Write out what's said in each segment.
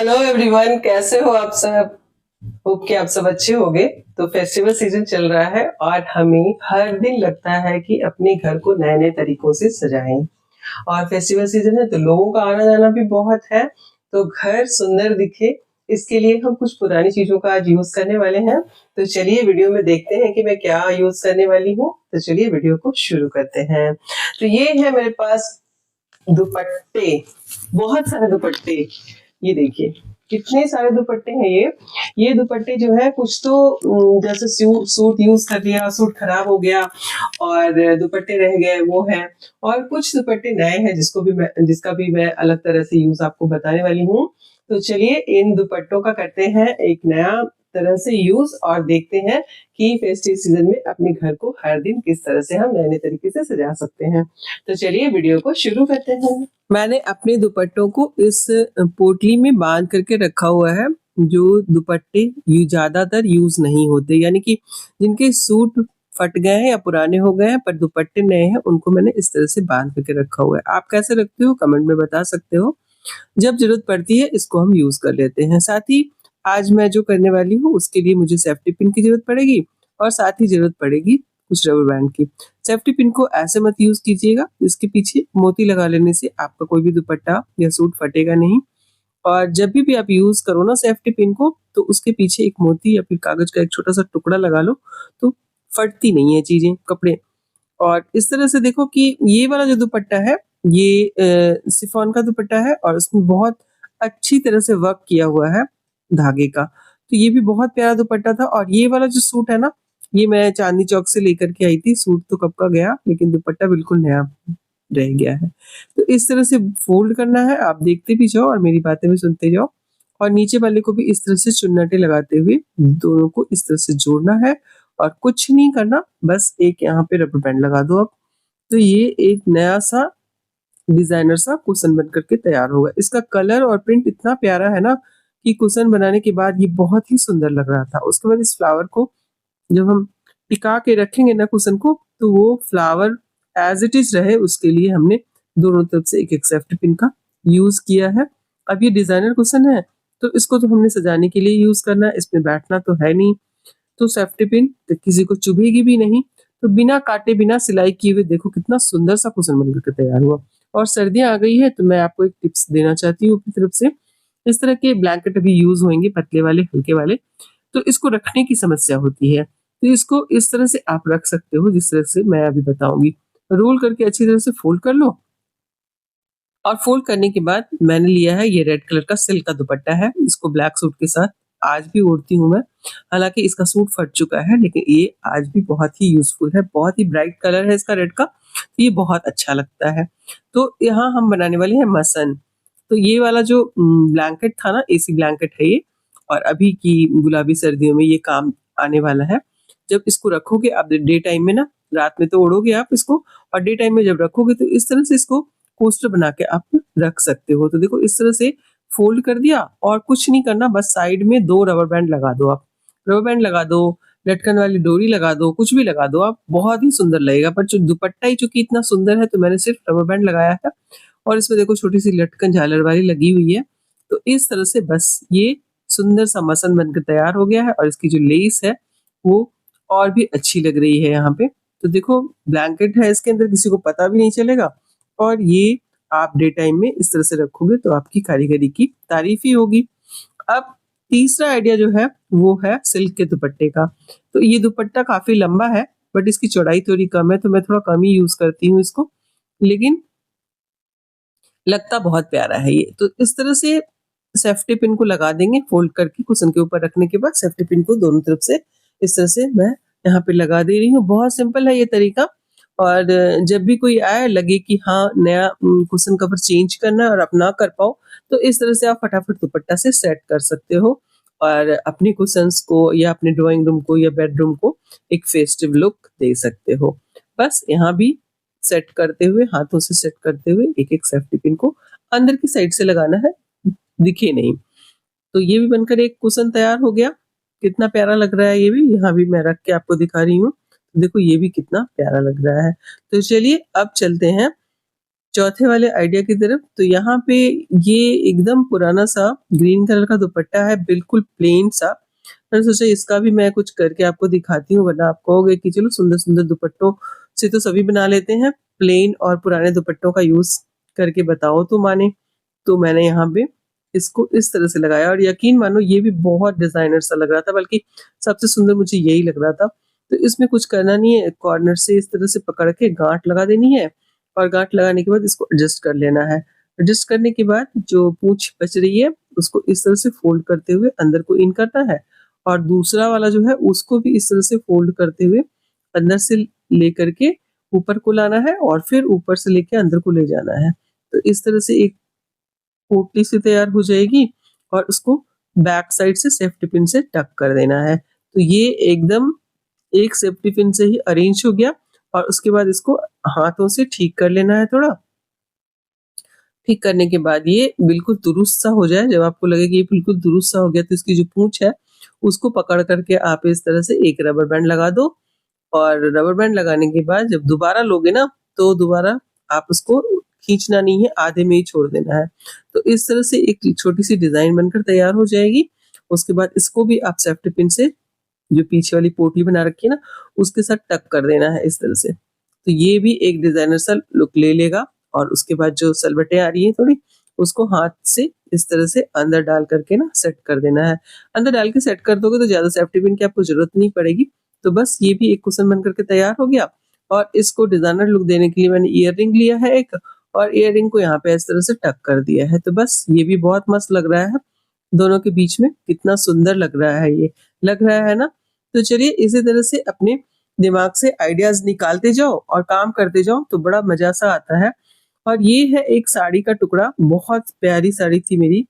Hello everyone, कैसे हो आप सब। होप कि आप सब अच्छे होंगे। तो फेस्टिवल सीजन चल रहा है और हमें हर दिन लगता है कि अपने घर को नए नए तरीकों से सजाएं। और फेस्टिवल सीजन है तो लोगों का आना जाना भी बहुत है, तो घर सुंदर दिखे इसके लिए हम कुछ पुरानी चीजों का आज यूज करने वाले हैं। तो चलिए वीडियो में देखते हैं कि मैं क्या यूज करने वाली हूँ। तो चलिए वीडियो को शुरू करते हैं। तो ये है मेरे पास दुपट्टे, बहुत सारे दुपट्टे। ये देखिए कितने सारे दुपट्टे हैं ये दुपट्टे जो है कुछ तो जैसे सूट यूज कर लिया, सूट खराब हो गया और दुपट्टे रह गए वो है। और कुछ दुपट्टे नए हैं जिसका भी मैं अलग तरह से यूज आपको बताने वाली हूँ। तो चलिए इन दुपट्टों का करते हैं एक नया तरह से यूज और देखते हैं कि फेस्टिव सीजन में अपने घर को हर दिन किस तरह से हम नए नए तरीके से सजा सकते हैं। तो चलिए वीडियो को शुरू करते हैं। मैंने अपने दुपट्टों को इस पोटली में बांध करके रखा हुआ है। जो दुपट्टे ज्यादातर यूज नहीं होते, यानी कि जिनके सूट फट गए हैं या पुराने हो गए हैं पर दुपट्टे नए हैं, उनको मैंने इस तरह से बांध करके रखा हुआ है। आप कैसे रखते हो कमेंट में बता सकते हो। जब जरूरत पड़ती है इसको हम यूज कर लेते हैं। साथ ही आज मैं जो करने वाली हूँ उसके लिए मुझे सेफ्टी पिन की जरूरत पड़ेगी और साथ ही जरूरत पड़ेगी कुछ रबर बैंड की। सेफ्टी पिन को ऐसे मत यूज कीजिएगा, इसके पीछे मोती लगा लेने से आपका कोई भी दुपट्टा या सूट फटेगा नहीं। और जब भी आप यूज करो ना सेफ्टी पिन को, तो उसके पीछे एक मोती या फिर कागज का एक छोटा सा टुकड़ा लगा लो, तो फटती नहीं है चीजें, कपड़े। और इस तरह से देखो कि ये वाला जो दुपट्टा है ये शिफॉन का दुपट्टा है और उसमें बहुत अच्छी तरह से वर्क किया हुआ है धागे का। तो ये भी बहुत प्यारा दुपट्टा था। और ये वाला जो सूट है ना, ये मैं चांदनी चौक से लेकर के आई थी। सूट तो कब का गया, लेकिन दुपट्टा बिल्कुल नया रह गया है। तो इस तरह से फोल्ड करना है, आप देखते भी जाओ और मेरी बातें भी सुनते जाओ। और नीचे वाले को भी इस तरह से चुन्नटे लगाते हुए दोनों को इस तरह से जोड़ना है और कुछ नहीं करना, बस एक यहाँ पे रबर बैंड लगा दो आप। तो ये एक नया सा डिजाइनर सा कुशन बन करके तैयार होगा। इसका कलर और प्रिंट इतना प्यारा है ना कि कुशन बनाने के बाद ये बहुत ही सुंदर लग रहा था। उसके बाद इस फ्लावर को जब हम टिका के रखेंगे ना कुशन को, तो वो फ्लावर एज इट इज रहे उसके लिए हमने दोनों तरफ से एक एक सेफ्टी पिन का यूज किया है। अब ये डिजाइनर कुशन है तो इसको तो हमने सजाने के लिए यूज करना है, इसमें बैठना तो है नहीं। तो सेफ्टी पिन तो किसी को चुभेगी भी नहीं। तो बिना काटे बिना सिलाई किए हुए देखो कितना सुंदर सा कुशन बनकर के तैयार हुआ। और सर्दियां आ गई है तो मैं आपको एक टिप्स देना चाहती हूँ अपनी तरफ से। इस तरह के ब्लैंकेट अभी यूज होंगे, पतले वाले हल्के वाले, तो इसको रखने की समस्या होती है। तो इसको इस तरह से आप रख सकते हो जिस तरह से मैं अभी बताऊंगी। रोल करके अच्छी तरह से फोल्ड कर लो। और फोल्ड करने के बाद मैंने लिया है ये रेड कलर का सिल्क का दुपट्टा है। इसको ब्लैक सूट के साथ आज भी ओढ़ती हूँ मैं। हालांकि इसका सूट फट चुका है लेकिन ये आज भी बहुत ही यूजफुल है। बहुत ही ब्राइट कलर है इसका रेड का, तो ये बहुत अच्छा लगता है। तो यहाँ हम बनाने वाले हैं मसन। तो ये वाला जो ब्लैंकेट था ना, एसी ब्लैंकेट है ये, और अभी की गुलाबी सर्दियों में ये काम आने वाला है। जब इसको रखोगे आप डे टाइम में ना, रात में तो ओढ़ोगे आप इसको, और डे टाइम में जब रखोगे तो इस तरह से इसको कोस्टर बना के आप रख सकते हो। तो देखो इस तरह से फोल्ड कर दिया और कुछ नहीं करना, बस साइड में 2 रबर बैंड लगा दो आप। रबर बैंड लगा दो, लटकन वाली डोरी लगा दो, कुछ भी लगा दो आप, बहुत ही सुंदर लगेगा। पर जो दुपट्टा ही चूंकि इतना सुंदर है तो मैंने सिर्फ रबर बैंड लगाया है। और इसमें देखो छोटी सी लटकन झालर वाली लगी हुई है। तो इस तरह से बस ये सुंदर सा मसन बनकर तैयार हो गया है। और इसकी जो लेस है वो और भी अच्छी लग रही है यहाँ पे। तो देखो ब्लैंकेट है इसके अंदर, किसी को पता भी नहीं चलेगा। और ये आप डे टाइम में इस तरह से रखोगे तो आपकी कारीगरी की तारीफ ही होगी। अब तीसरा आइडिया जो है वो है सिल्क के दुपट्टे का। तो ये दुपट्टा काफी लंबा है बट इसकी चौड़ाई थोड़ी कम है, तो मैं थोड़ा कम ही यूज करती हूँ इसको, लेकिन लगता बहुत प्यारा है ये। तो इस तरह से सेफ्टी पिन को लगा देंगे फोल्ड करके कुशन के ऊपर रखने के बाद। सेफ्टी पिन को दोनों तरफ से इस तरह से मैं यहाँ पे लगा दे रही हूँ। बहुत सिंपल है ये तरीका। और जब भी कोई आए लगे कि हाँ नया कुशन कवर चेंज करना है और आप ना कर पाओ, तो इस तरह से आप फटाफट दुपट्टा से सेट कर सकते हो और अपने कुशंस को या अपने ड्राइंग रूम को या बेडरूम को एक फेस्टिव लुक दे सकते हो। बस यहाँ भी सेट करते हुए, हाथों से सेट करते हुए एक एक सेफ्टी पिन को अंदर की साइड से लगाना है, दिखे नहीं। तो ये भी बनकर एक कुशन तैयार हो गया। कितना प्यारा लग रहा है ये भी, यहाँ भी मैं रख के आपको दिखा रही हूँ। देखो ये भी कितना प्यारा लग रहा है। तो चलिए अब चलते हैं चौथे वाले आइडिया की तरफ। तो यहाँ पे ये एकदम पुराना सा ग्रीन कलर का दुपट्टा है, बिल्कुल प्लेन सा। मैंने सोचा इसका भी मैं कुछ करके आपको दिखाती हूँ, वरना आप कहोगे कि चलो सुंदर-सुंदर दुपट्टों से तो सभी बना लेते हैं, प्लेन और पुराने दुपट्टों का यूज़ करके बताओ तो माने। तो मैंने यहाँ पे इसको इस तरह से लगाया और यकीन मानो ये भी बहुत डिज़ाइनर सा लग रहा था, बल्कि सबसे सुंदर मुझे यही लग रहा था। तो इसमें कुछ करना नहीं है, कॉर्नर से इस तरह से पकड़ के गाँठ लगा देनी है और गाँठ लगाने के बाद इसको एडजस्ट कर लेना है। एडजस्ट करने के बाद जो पूँछ बच रही है, उसको इस तरह से फ़ोल्ड करते हुए अंदर को इन करना है और दूसरा वाला जो है उसको भी इस तरह से फ़ोल्ड करते हुए अंदर से लेकर के ऊपर को लाना है और फिर ऊपर से लेके अंदर को ले जाना है। तो इस तरह से एक पोटली सी तैयार हो जाएगी और उसको बैक साइड से सेफ्टी पिन से टक कर देना है। तो ये एकदम एक सेफ्टी पिन से ही अरेंज हो गया और उसके बाद इसको हाथों से ठीक कर लेना है थोड़ा। ठीक करने के बाद ये बिल्कुल दुरुस्त सा हो जाए, जब आपको लगे कि ये बिल्कुल दुरुस्त सा हो गया तो इसकी जो पूँछ है उसको पकड़ करके आप इस तरह से एक रबर बैंड लगा दो और रबर बैंड लगाने के बाद जब दोबारा लोगे ना, तो दोबारा आप उसको खींचना नहीं है, आधे में ही छोड़ देना है। तो इस तरह से एक छोटी-सी डिज़ाइन बनकर तैयार हो जाएगी। उसके बाद इसको भी आप सेफ्टी पिन से जो पीछे वाली पोटली बना रखी है ना, उसके साथ टक कर देना है इस तरह से। तो ये भी एक डिज़ाइनर सा लुक ले लेगा और उसके बाद जो सलवटें आ रही हैं थोड़ी, उसको हाथ से इस तरह से अंदर डाल करके ना सेट कर देना है। अंदर डाल के सेट कर दोगे तो ज़्यादा सेफ्टी पिन की आपको ज़रूरत नहीं पड़ेगी। तो बस ये भी एक कुशन बन करके तैयार हो गया और इसको डिज़ाइनर लुक देने के लिए मैंने ईयररिंग लिया है एक और ईयररिंग को यहाँ पे इस तरह से टक कर दिया है। तो बस ये भी बहुत मस्त लग रहा है। दोनों के बीच में कितना सुंदर लग रहा है ये, लग रहा है ना? तो चलिए इसी तरह से अपने दिमाग से आइडियाज़ निकालते जाओ और काम करते जाओ तो बड़ा मज़ा सा आता है। और ये है एक साड़ी का टुकड़ा, बहुत प्यारी साड़ी थी मेरी।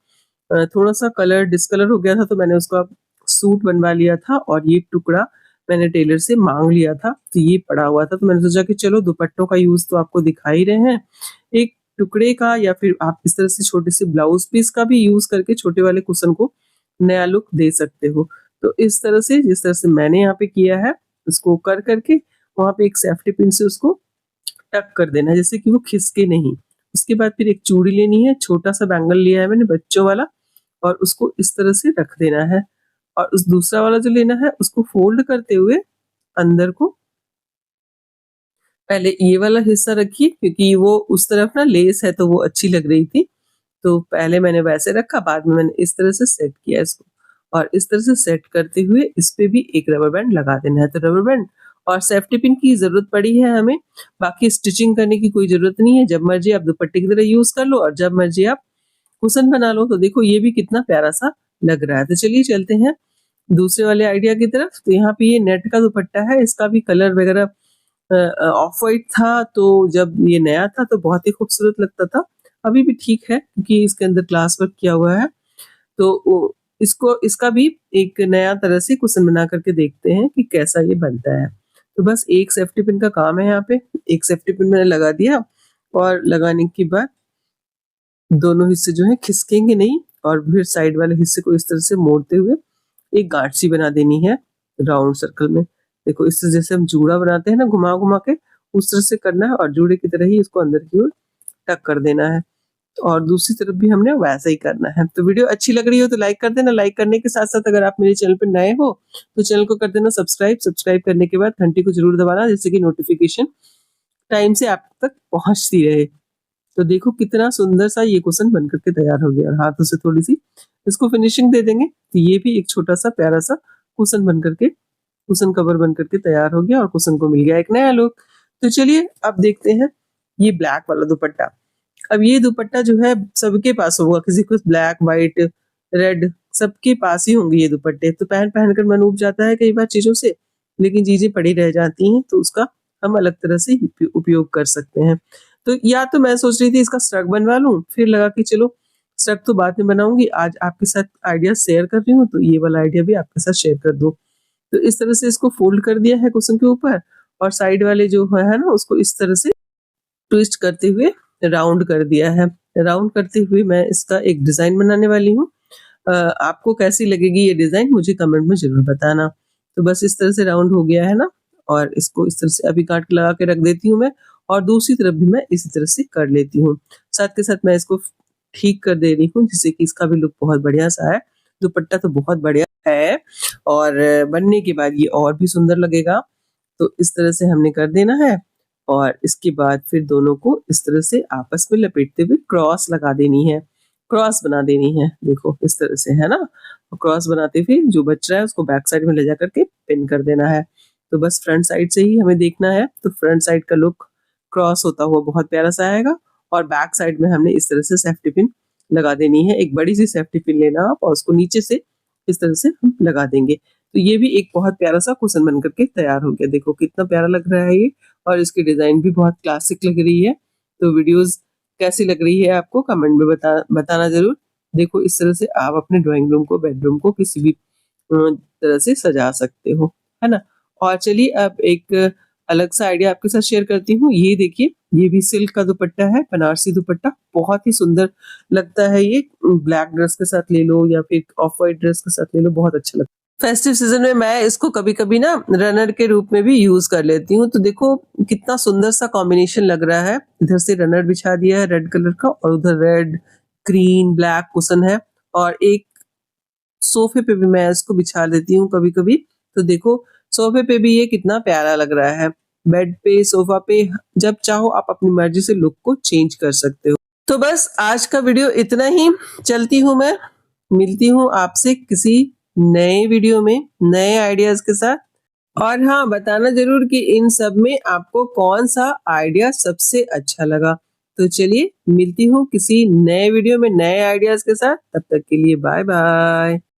थोड़ा-सा कलर डिस्कलर हो गया था तो मैंने उसका सूट बनवा लिया था और ये टुकड़ा मैंने टेलर से माँग लिया था, तो ये पड़ा हुआ था। तो मैंने सोचा कि चलो दुपट्टों का यूज़ तो आपको दिखा ही रहे हैं, एक टुकड़े का या फिर आप इस तरह से छोटे-से ब्लाउज़ पीस का भी यूज़ करके छोटे वाले कुशन को नया लुक दे सकते हो। तो इस तरह से जिस तरह से मैंने यहाँ पे किया है, उसको कर के वहाँ पे एक सेफ्टी पिन से उसको टक कर देना है जिससे कि वो खिसके नहीं। उसके बाद फिर एक चूड़ी लेनी है, छोटा-सा बैंगल लिया है मैंने बच्चों वाला और उसको इस तरह से रख देना है और उस दूसरा वाला जो लेना है उसको फ़ोल्ड करते हुए अंदर को पहले ये वाला हिस्सा रखिए क्योंकि वो उस तरफ ना लेस है तो वो अच्छी लग रही थी। तो पहले मैंने वैसे रखा, बाद में मैंने इस तरह से सेट किया इसको और इस तरह से सेट करते हुए इस पे भी एक रबर बैंड लगा देना है। तो रबर बैंड और सेफ्टी पिन की ज़रूरत पड़ी है हमें, बाकी स्टिचिंग करने की कोई ज़रूरत नहीं है। जब मर्ज़ी आप दुपट्टे की तरह यूज़ कर लो और जब मर्ज़ी आप कुशन बना लो। तो देखो ये भी कितना प्यारा-सा लग रहा है। तो चलिए चलते हैं दूसरे वाले आइडिया की तरफ। तो यहाँ पे ये नेट का दुपट्टा है, इसका भी कलर वगैरह ऑफ व्हाइट था, तो जब ये नया था तो बहुत ही खूबसूरत लगता था। अभी भी ठीक है क्योंकि इसके अंदर ग्लास वर्क किया हुआ है। तो इसको इसका भी एक नया तरह से कुशन बना करके देखते हैं कि कैसा ये बनता है। तो बस एक सेफ्टी पिन का काम है यहाँ पे, एक सेफ्टी पिन मैंने लगा दिया और लगाने के बाद दोनों हिस्से जो हैं खिसकेंगे नहीं और फिर साइड वाले हिस्से को इस तरह से मोड़ते हुए एक गांठ सी बना देनी है राउंड सर्कल में। देखो इससे जैसे हम जूड़ा बनाते हैं ना घुमा-घुमा के, उस तरह से करना है और जूड़े की तरह ही इसको अंदर की ओर टक कर देना है और दूसरी तरफ भी हमने वैसा ही करना है। तो वीडियो अच्छी लग रही हो तो लाइक कर देना। लाइक करने के साथ-साथ अगर आप मेरे चैनल पे नए हो तो चैनल को कर देना सब्सक्राइब। सब्सक्राइब करने के बाद घंटी को ज़रूर दबाना जिससे कि नोटिफ़िकेशन टाइम से आप तक पहुँचती रहे। तो देखो कितना सुंदर सा ये कुशन बन करके तैयार हो गया और हाथों से थोड़ी-सी इसको फिनिशिंग दे देंगे तो ये भी एक छोटा-सा प्यारा-सा कुशन बन करके कुशन कवर बन करके तैयार हो गया और कुशन को मिल गया एक नया लुक। तो चलिए अब देखते हैं ये ब्लैक वाला दुपट्टा। अब ये दुपट्टा जो है सबके पास होगा, किसी को ब्लैक, व्हाइट, रेड सबके पास ही होंगे ये दुपट्टे। तो पहन कर मन ऊब जाता है कई बार चीज़ों से, लेकिन चीज़ें पड़ी रह जाती हैं तो उसका हम अलग तरह से उपयोग कर सकते हैं। तो या तो मैं सोच रही थी इसका स्ट्रक बनवा लूँ, फिर लगा कि चलो स्ट्रक तो बाद में बनाऊँगी, आज आपके साथ आइडिया शेयर कर रही हूँ तो ये वाला आइडिया भी आपके साथ शेयर कर दूँ। तो इस तरह से इसको फ़ोल्ड कर दिया है कुशन के ऊपर और साइड वाले जो है ना उसको इस तरह से ट्विस्ट करते हुए राउंड कर दिया है। राउंड करते हुए मैं इसका एक डिज़ाइन बनाने वाली हूँ। आपको कैसी लगेगी ये डिज़ाइन मुझे कमेंट में ज़रूर बताना। तो बस इस तरह से राउंड हो गया है ना और इसको इस तरह से अभी काट के लगा के रख देती हूँ मैं और दूसरी तरफ भी मैं इसी तरह से कर लेती हूँ। साथ के साथ मैं इसको ठीक कर दे रही हूँ जिससे कि इसका भी लुक बहुत बढ़िया सा है। दुपट्टा तो बहुत बढ़िया है और बनने के बाद ये और भी सुंदर लगेगा। तो इस तरह से हमने कर देना है और इसके बाद फिर दोनों को इस तरह से आपस में लपेटते हुए क्रॉस लगा देनी है, क्रॉस बना देनी है। देखो इस तरह से, है ना? और क्रॉस बनाते हुए जो बच रहा है उसको बैक साइड में ले जा करके पिन कर देना है। तो बस फ्रंट साइड से ही हमें देखना है, तो फ्रंट साइड का लुक क्रॉस होता हुआ बहुत प्यारा सा आएगा और बैक साइड में हमने इस तरह से सेफ्टी पिन लगा देनी है। एक बड़ी सी सेफ्टी पिन लेना आप और उसको नीचे से इस तरह से हम लगा देंगे। तो ये भी एक बहुत प्यारा सा कुशन बन करके तैयार हो गया। देखो कितना प्यारा लग रहा है ये और इसकी डिजाइन भी बहुत क्लासिक लग रही है। तो वीडियोस कैसी लग रही है आपको कमेंट में बताना जरूर। देखो इस तरह से आप अपने ड्राइंग रूम को, बेडरूम को किसी भी तरह से सजा सकते हो, है ना? और चलिए अब एक अलग सा आइडिया आपके साथ शेयर करती हूँ। ये देखिए, ये भी सिल्क का दुपट्टा है, बनारसी दुपट्टा, बहुत ही सुंदर लगता है ये। ब्लैक ड्रेस के साथ ले लो या फिर ऑफ व्हाइट ड्रेस के साथ ले लो, बहुत अच्छा लगता है। फेस्टिव सीजन में मैं इसको कभी-कभी ना रनर के रूप में भी यूज कर लेती हूँ। तो देखो कितना सुंदर सा कॉम्बिनेशन लग रहा है। इधर से रनर बिछा दिया है रेड कलर का और उधर रेड, ग्रीन, ब्लैक कुशन है और एक सोफे पे भी मैं इसको बिछा देती हूँ कभी-कभी। तो देखो सोफे पे भी ये कितना प्यारा लग रहा है। बेड पे, सोफा पे, जब चाहो आप अपनी मर्जी से लुक को चेंज कर सकते हो। तो बस आज का वीडियो इतना ही। चलती हूँ मैं, मिलती हूँ आपसे किसी नए वीडियो में नए आइडियाज के साथ। और हाँ, बताना जरूर कि इन सब में आपको कौन सा आइडिया सबसे अच्छा लगा। तो चलिए मिलती हूँ किसी नए वीडियो में नए आइडियाज के साथ। तब तक के लिए बाय बाय।